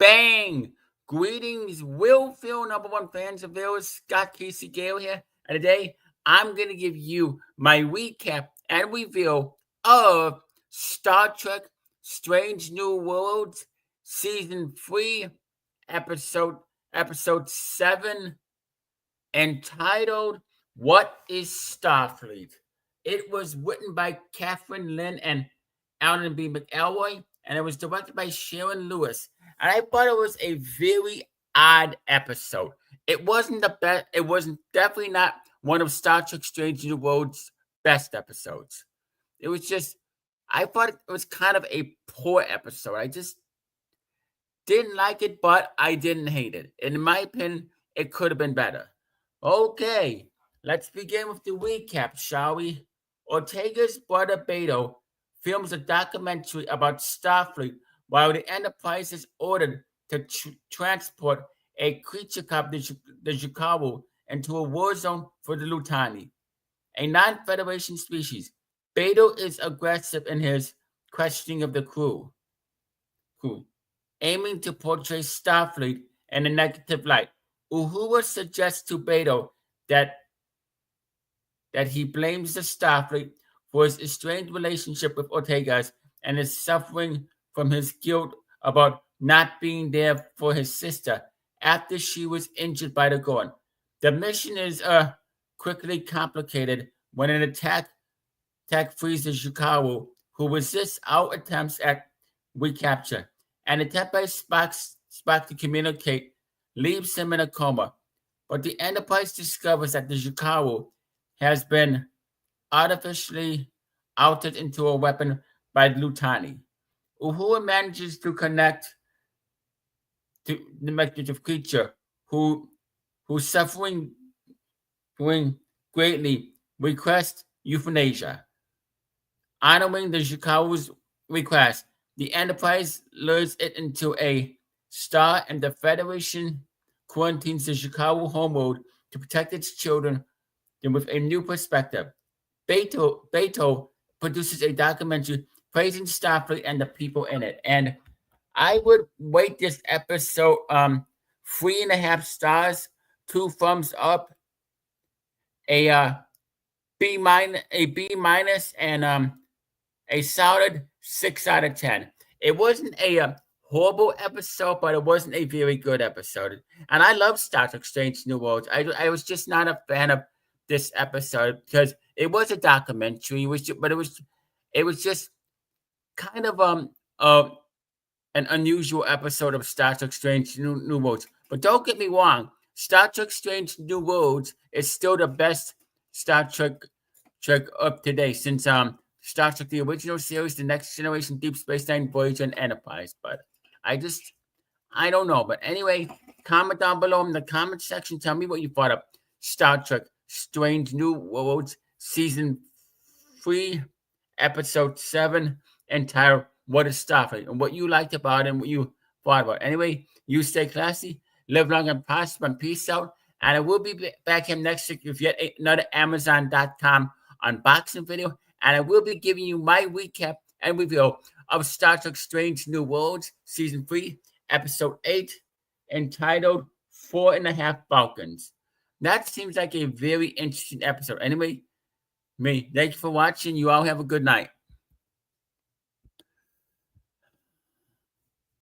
Bang! Greetings, Will Phil, number one fans of viewers. Scott Casey Gale here. And today, I'm going to give you my recap and review of Star Trek Strange New Worlds Season 3, episode 7, entitled What is Starfleet? It was written by Catherine Lynn and Alan B. McElroy, and it was directed by Sharon Lewis. And I thought it was a very odd episode. It wasn't the best. It wasn't definitely not one of Star Trek Strange New Worlds' best episodes. It was just, I thought it was kind of a poor episode. I just didn't like it, but I didn't hate it. In my opinion, it could have been better. Okay, let's begin with the recap, shall we? Ortega's brother Beto films a documentary about Starfleet while the Enterprise is ordered to transport a creature called the Jikaru into a war zone for the Lutani, a non-Federation species. Beto is aggressive in his questioning of the crew, aiming to portray Starfleet in a negative light. Uhura suggests to Beto that he blames the Starfleet for his estranged relationship with Ortega's and is suffering from his guilt about not being there for his sister after she was injured by the Gorn. The mission is quickly complicated when an attack frees the Jikaru, who resists our attempts at recapture. An attempt by Spock to communicate leaves him in a coma, but the Enterprise discovers that the Jikaru has been artificially altered into a weapon by the Lutani. Uhura manages to connect to the meditative creature who's suffering greatly, requests euthanasia. Honoring the Jikaru's request, the Enterprise lures it into a star, and the Federation quarantines the Jikaru homeworld to protect its children with a new perspective. Beto produces a documentary praising Starfleet and the people in it. And I would rate this episode 3.5 stars, 2 thumbs up, a B minus, and a solid 6 out of 10. It wasn't a horrible episode, but it wasn't a very good episode. And I love Star Trek Strange New Worlds. I was just not a fan of this episode because it was a documentary. It was just kind of an unusual episode of Star Trek Strange New Worlds. But don't get me wrong, Star Trek Strange New Worlds is still the best Star Trek up to date since Star Trek the original series, the Next Generation, Deep Space Nine, Voyager, and Enterprise. But I don't know. But anyway, comment down below in the comment section. Tell me what you thought of Star Trek Strange New Worlds Season 3, Episode 7, entitled What is Starfleet, and what you liked about it and what you thought about it. Anyway, you stay classy, live long and prosper, and peace out. And I will be back here next week with yet another Amazon.com unboxing video. And I will be giving you my recap and review of Star Trek Strange New Worlds Season 3, Episode 8, entitled 4.5 Falcons. That seems like a very interesting episode. Anyway, thank you for watching. You all have a good night.